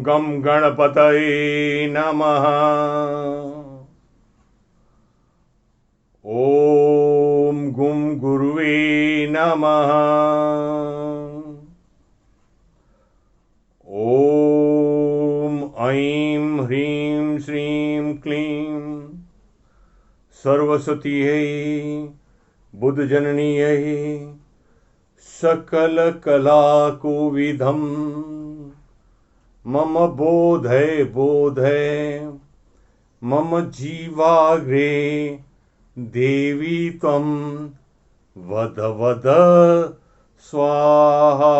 गम गणपतये नमः। ओम गुम गुरुवे नमः। ओम ऐं ह्रीं श्रीं क्लीं सर्वसतीयै बुद्धजननीयै सकलकलाकोविदं मम बोधय बोधय मम जीवाग्रे देवी त्वं वद वद स्वाहा।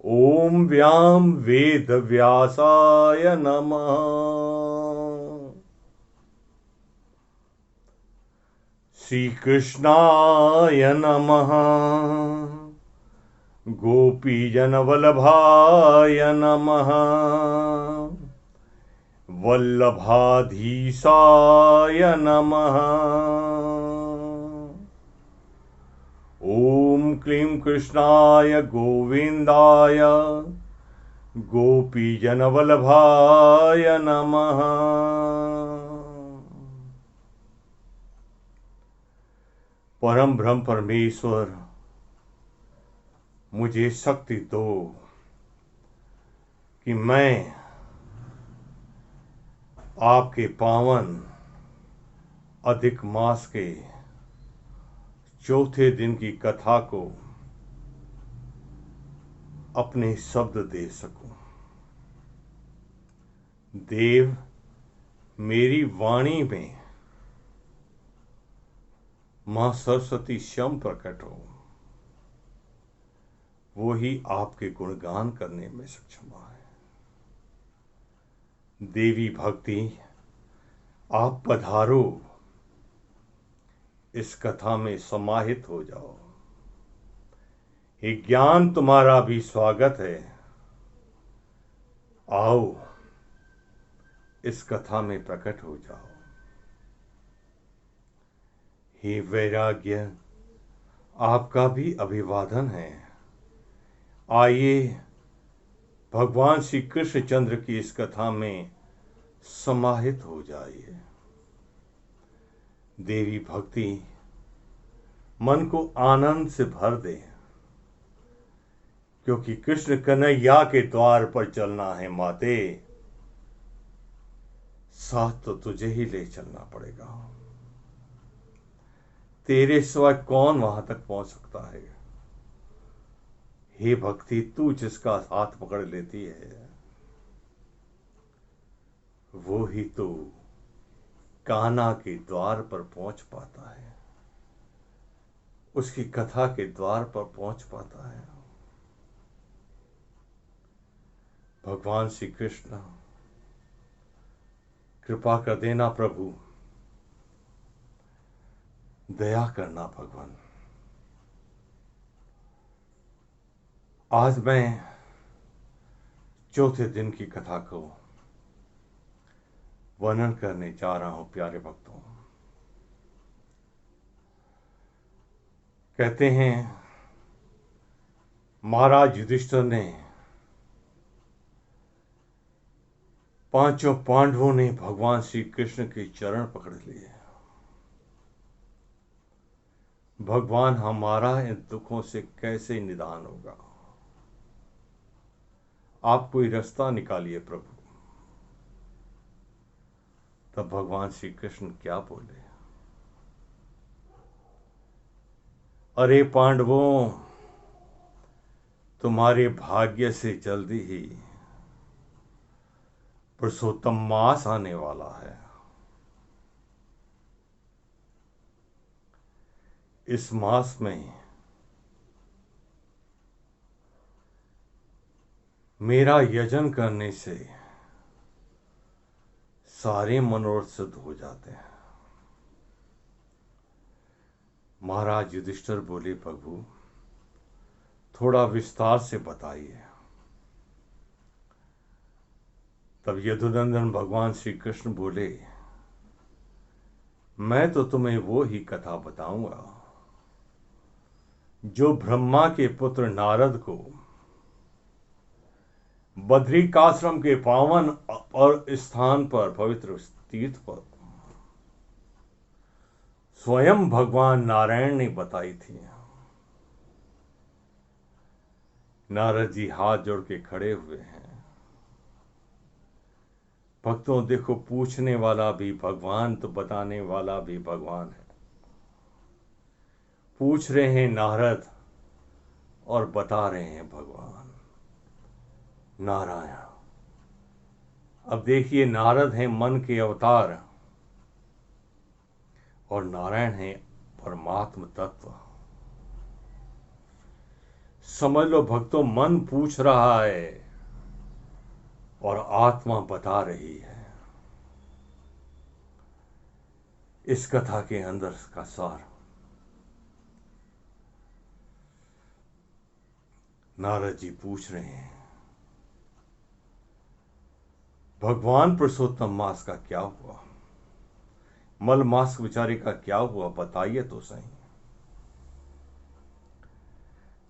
ओम व्यां वेदव्यासाय नमः। श्रीकृष्णाय नमः। गोपीजनवल्लभाय नमः। वल्लभाधीशाय नमः। ओम क्लीं कृष्णाय गोविंदाय गोपीजनवल्लभाय नमः। परम ब्रह्म परमेश्वर, मुझे शक्ति दो कि मैं आपके पावन अधिक मास के चौथे दिन की कथा को अपने शब्द दे सकूं। देव, मेरी वाणी में मां सरस्वती स्वयं प्रकट हो, वो ही आपके गुणगान करने में सक्षम है। देवी भक्ति, आप पधारो, इस कथा में समाहित हो जाओ। ये ज्ञान तुम्हारा भी स्वागत है। आओ, इस कथा में प्रकट हो जाओ। हे वैराग्य, आपका भी अभिवादन है। आइए भगवान श्री कृष्णचंद्र की इस कथा में समाहित हो जाइए। देवी भक्ति मन को आनंद से भर दे, क्योंकि कृष्ण कन्हैया के द्वार पर चलना है माते, साथ तो तुझे ही ले चलना पड़ेगा। तेरे सिवाय कौन वहां तक पहुंच सकता है। हे भक्ति, तू जिसका हाथ पकड़ लेती है, वो ही तो कान्हा के द्वार पर पहुंच पाता है, उसकी कथा के द्वार पर पहुंच पाता है। भगवान श्री कृष्ण, कृपा कर देना प्रभु, दया करना भगवान। आज मैं चौथे दिन की कथा को वर्णन करने जा रहा हूं। प्यारे भक्तों, कहते हैं महाराज युधिष्ठिर ने, पांचों पांडवों ने भगवान श्री कृष्ण के चरण पकड़ लिए। भगवान, हमारा इन दुखों से कैसे निदान होगा, आप कोई रास्ता निकालिए प्रभु। तब भगवान श्री कृष्ण क्या बोले, अरे पांडवों, तुम्हारे भाग्य से जल्दी ही पुरुषोत्तम मास आने वाला है। इस मास में मेरा यजन करने से सारे मनोरथ सिद्ध हो जाते हैं। महाराज युधिष्ठिर बोले, प्रभु थोड़ा विस्तार से बताइए। तब यदुनंदन भगवान श्री कृष्ण बोले, मैं तो तुम्हें वो ही कथा बताऊंगा जो ब्रह्मा के पुत्र नारद को बद्रिकाश्रम के पावन और स्थान पर, पवित्र तीर्थ पर स्वयं भगवान नारायण ने बताई थी। नारद जी हाथ जोड़ के खड़े हुए हैं। भक्तों देखो, पूछने वाला भी भगवान तो बताने वाला भी भगवान है। पूछ रहे हैं नारद और बता रहे हैं भगवान नारायण। अब देखिए, नारद हैं मन के अवतार और नारायण है परमात्म तत्व। समझ लो भक्तों, मन पूछ रहा है और आत्मा बता रही है। इस कथा के अंदर का सार। नारद जी पूछ रहे हैं, भगवान पुरुषोत्तम मास का क्या हुआ? मल मास बेचारे का क्या हुआ, बताइए तो सही।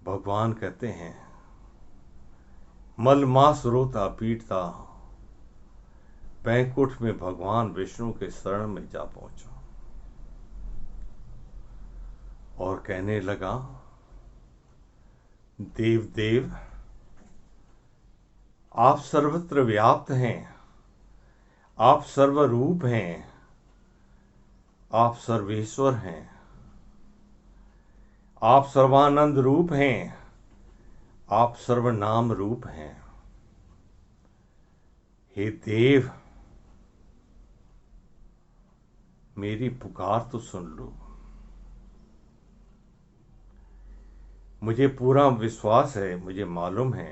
भगवान कहते हैं, मल मास रोता पीटता बैकुंठ में भगवान विष्णु के शरण में जा पहुंचा और कहने लगा, देव देव, आप सर्वत्र व्याप्त हैं, आप सर्वरूप हैं, आप सर्वेश्वर हैं, आप सर्वानंद रूप हैं, आप सर्वनाम रूप हैं। हे देव, मेरी पुकार तो सुन लो। मुझे पूरा विश्वास है, मुझे मालूम है,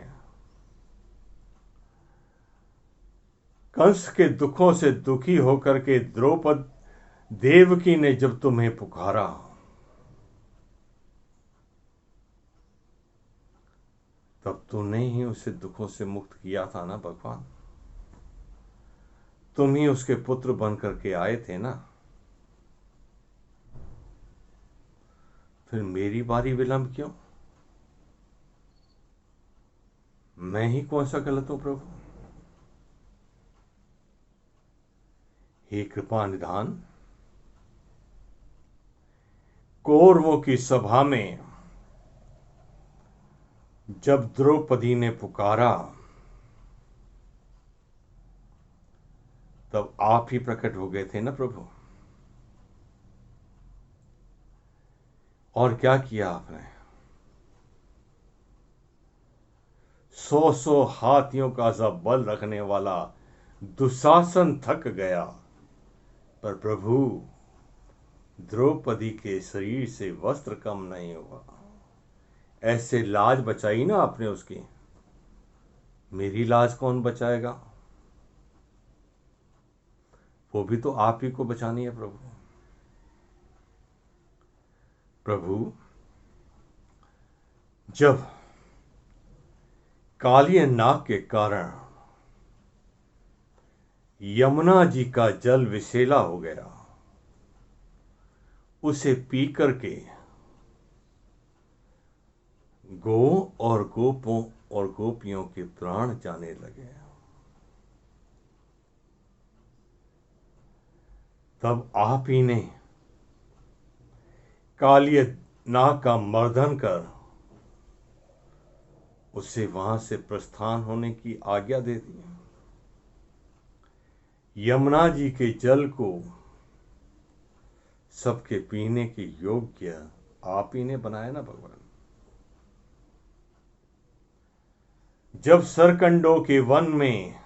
कंस के दुखों से दुखी होकर के द्रौपद देवकी ने जब तुम्हें पुकारा, तब तूने ही उसे दुखों से मुक्त किया था ना भगवान। तुम ही उसके पुत्र बन करके आए थे ना। फिर मेरी बारी विलंब क्यों? मैं ही कौन सा गलत हूं प्रभु? हे कृपा निधान, कौरवों की सभा में जब द्रौपदी ने पुकारा, तब आप ही प्रकट हो गए थे ना प्रभु। और क्या किया आपने? 100 हाथियों का सा बल रखने वाला दुशासन थक गया, पर प्रभु द्रौपदी के शरीर से वस्त्र कम नहीं हुआ। ऐसे लाज बचाई ना आपने उसकी। मेरी लाज कौन बचाएगा? वो भी तो आप ही को बचानी है प्रभु। प्रभु, जब कालिय नाग के कारण यमुना जी का जल विषैला हो गया, उसे पी करके गो और गोपों और गोपियों के प्राण जाने लगे, तब आप ही ने कालिय नाग का मर्दन कर उसे वहां से प्रस्थान होने की आज्ञा दे दी। यमुना जी के जल को सबके पीने के योग्य आप ही ने बनाया ना भगवान। जब सरकंडों के वन में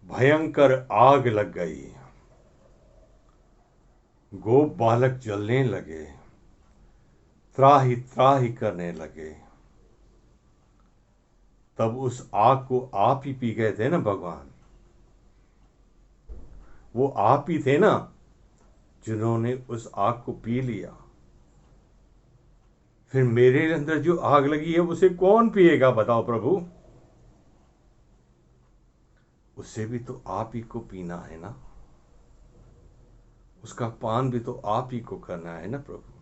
भयंकर आग लग गई, गोप बालक जलने लगे, त्राही त्राही करने लगे, तब उस आग को आप ही पी गए थे ना भगवान। वो आप ही थे ना जिन्होंने उस आग को पी लिया। फिर मेरे अंदर जो आग लगी है उसे कौन पिएगा बताओ प्रभु? उसे भी तो आप ही को पीना है ना। उसका पान भी तो आप ही को करना है ना प्रभु।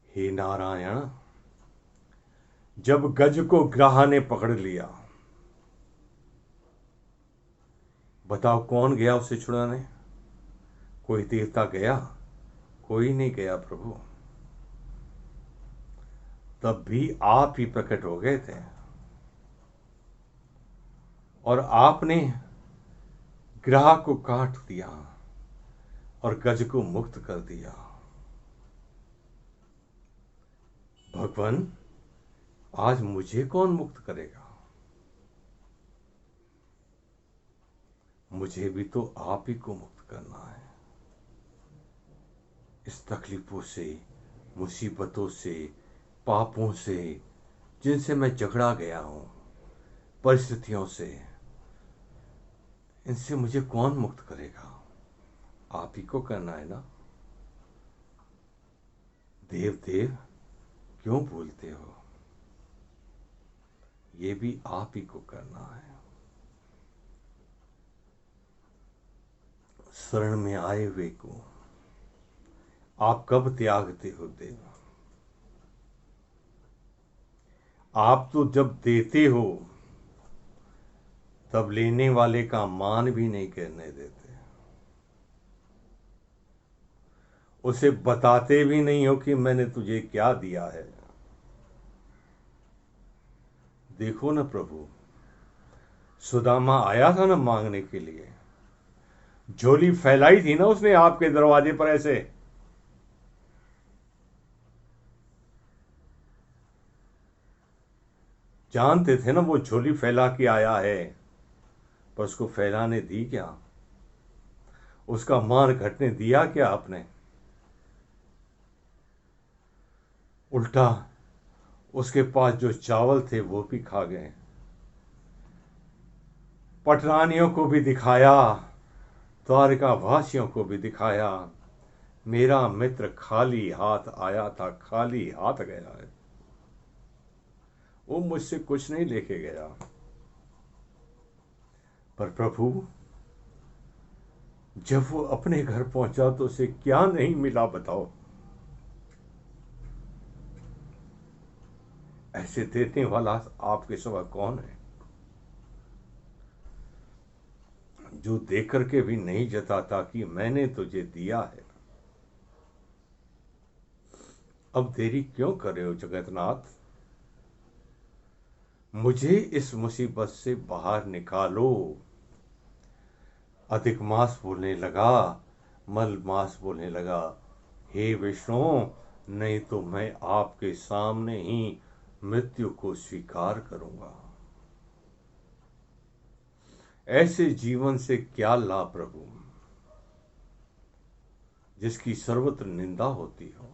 हे नारायण, जब गज को ग्राह ने पकड़ लिया, बताओ कौन गया उसे छुड़ाने? कोई देवता गया? कोई नहीं गया प्रभु। तब भी आप ही प्रकट हो गए थे और आपने ग्राह को काट दिया और गज को मुक्त कर दिया। भगवान, आज मुझे कौन मुक्त करेगा? मुझे भी तो आप ही को मुक्त करना है, इस तकलीफों से, मुसीबतों से, पापों से, जिनसे मैं झगड़ा गया हूं, परिस्थितियों से। इनसे मुझे कौन मुक्त करेगा? आप ही को करना है ना। देव देव क्यों बोलते हो? ये भी आप ही को करना है। शरण में आए हुए को आप कब त्यागते हो देव? आप तो जब देते हो तब लेने वाले का मान भी नहीं करने देते, उसे बताते भी नहीं हो कि मैंने तुझे क्या दिया है। देखो ना प्रभु, सुदामा आया था ना मांगने के लिए, झोली फैलाई थी ना उसने आपके दरवाजे पर ऐसे। जानते थे ना वो झोली फैला के आया है, पर उसको फैलाने दी क्या? उसका मान घटने दिया क्या आपने? उल्टा उसके पास जो चावल थे वो भी खा गए। पटरानियों को भी दिखाया, द्वारिका वासियों को भी दिखाया, मेरा मित्र खाली हाथ आया था, खाली हाथ गया है। वो मुझसे कुछ नहीं लेके गया। पर प्रभु, जब वो अपने घर पहुंचा तो उसे क्या नहीं मिला बताओ? ऐसे देने वाला आपके सिवा कौन है, जो देख करके भी नहीं जताता कि मैंने तुझे दिया है। अब देरी क्यों कर रहे हो जगन्नाथ? मुझे इस मुसीबत से बाहर निकालो। अधिक मास बोलने लगा, मल मास बोलने लगा, हे विष्णु, नहीं तो मैं आपके सामने ही मृत्यु को स्वीकार करूंगा। ऐसे जीवन से क्या लाभ प्रभु, जिसकी सर्वत्र निंदा होती हो,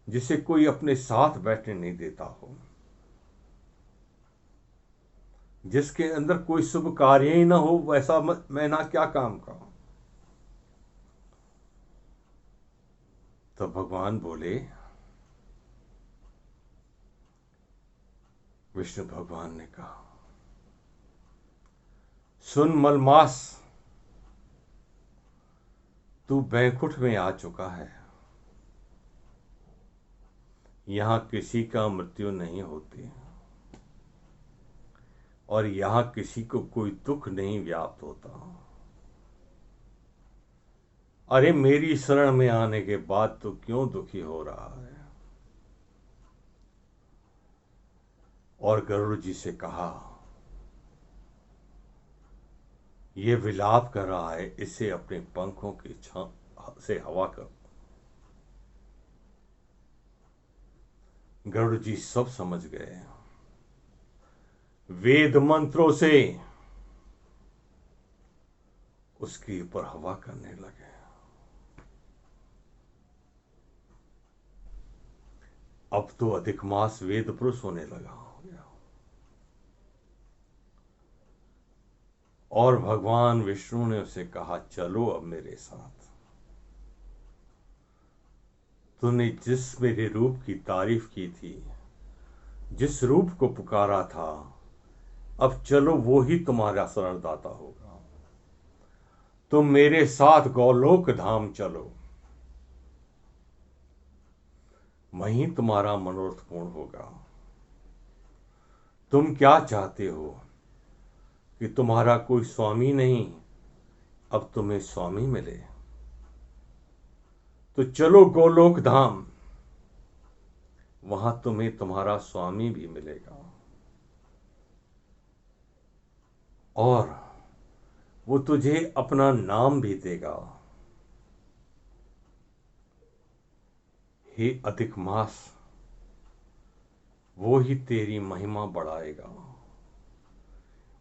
जिसे कोई अपने साथ बैठने नहीं देता हो, जिसके अंदर कोई शुभ कार्य ही ना हो, वैसा मैं ना क्या काम का। तो भगवान बोले, विष्णु भगवान ने कहा, सुन मलमास, तू बैकुंठ में आ चुका है। यहां किसी का मृत्यु नहीं होती और यहां किसी को कोई दुख नहीं व्याप्त होता। अरे मेरी शरण में आने के बाद तो क्यों दुखी हो रहा है? और गरुड़ जी से कहा, यह विलाप कर रहा है, इसे अपने पंखों की छां से हवा कर। गरुड़ जी सब समझ गए, वेद मंत्रों से उसके ऊपर हवा करने लगे। अब तो अधिक मास वेद पुरुष होने लगा हो गया। और भगवान विष्णु ने उसे कहा, चलो अब मेरे साथ। तूने जिस मेरे रूप की तारीफ की थी, जिस रूप को पुकारा था, अब चलो वो ही तुम्हारा शरणदाता होगा। तुम मेरे साथ गौलोक धाम चलो, वहीं तुम्हारा मनोरथ पूर्ण होगा। तुम क्या चाहते हो कि तुम्हारा कोई स्वामी नहीं, अब तुम्हें स्वामी मिले? तो चलो गोलोक धाम, वहां तुम्हें तुम्हारा स्वामी भी मिलेगा और वो तुझे अपना नाम भी देगा। हे अधिक मास, वो ही तेरी महिमा बढ़ाएगा।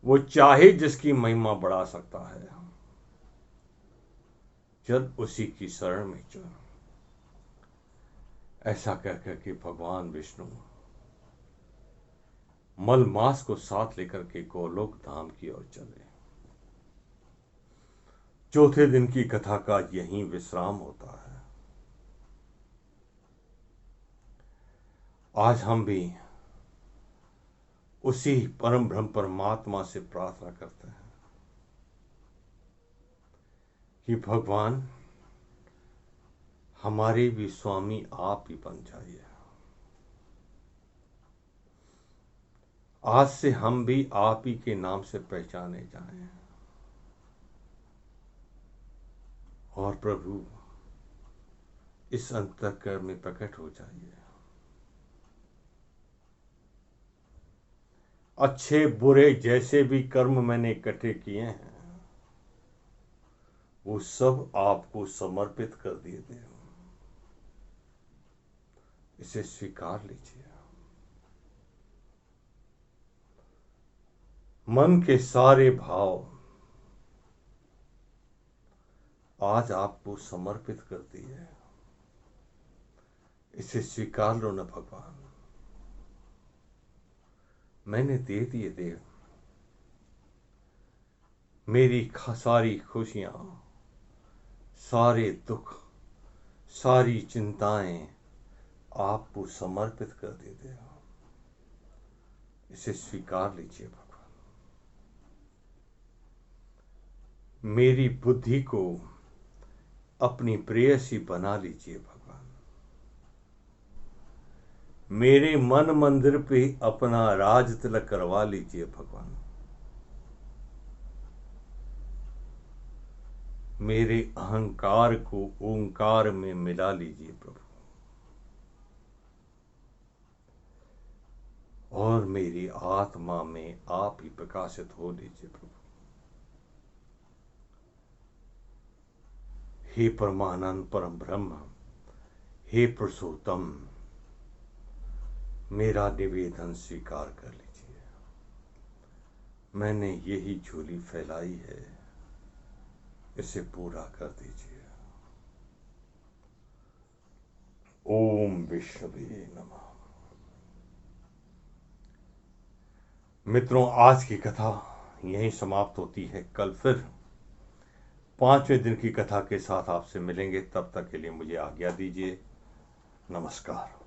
वो चाहे जिसकी महिमा बढ़ा सकता है। चल उसी की शरण में चल। ऐसा कहकर के भगवान विष्णु मल मास को साथ लेकर के गोलोक धाम की ओर चले। चौथे दिन की कथा का यहीं विश्राम होता है। आज हम भी उसी परम ब्रह्म परमात्मा से प्रार्थना करते हैं कि भगवान हमारे भी स्वामी आप ही बन जाइए। आज से हम भी आप ही के नाम से पहचाने जाएं। और प्रभु इस अंतःकरण में प्रकट हो जाइए। अच्छे बुरे जैसे भी कर्म मैंने इकट्ठे किए हैं, वो सब आपको समर्पित कर दिए थे। इसे स्वीकार लीजिए। मन के सारे भाव आज आपको समर्पित कर दिए। इसे स्वीकार लो न भगवान। मैंने दे दिए देव। मेरी सारी खुशियां, सारे दुख, सारी चिंताएं आपको समर्पित कर देते हो। इसे स्वीकार लीजिए भगवान। मेरी बुद्धि को अपनी प्रेयसी बना लीजिए भगवान। मेरे मन मंदिर पे अपना राज तिलक करवा लीजिए भगवान। मेरे अहंकार को ओंकार में मिला लीजिए प्रभु। और मेरी आत्मा में आप ही प्रकाशित हो लीजिए प्रभु। हे परमानंद परम ब्रह्म, हे पुरुषोत्तम, मेरा निवेदन स्वीकार कर लीजिए। मैंने यही झोली फैलाई है, इसे पूरा कर दीजिए। ओम विष्णुवे नमः। मित्रों, आज की कथा यहीं समाप्त होती है। कल फिर 5वें दिन की कथा के साथ आपसे मिलेंगे। तब तक के लिए मुझे आज्ञा दीजिए। नमस्कार।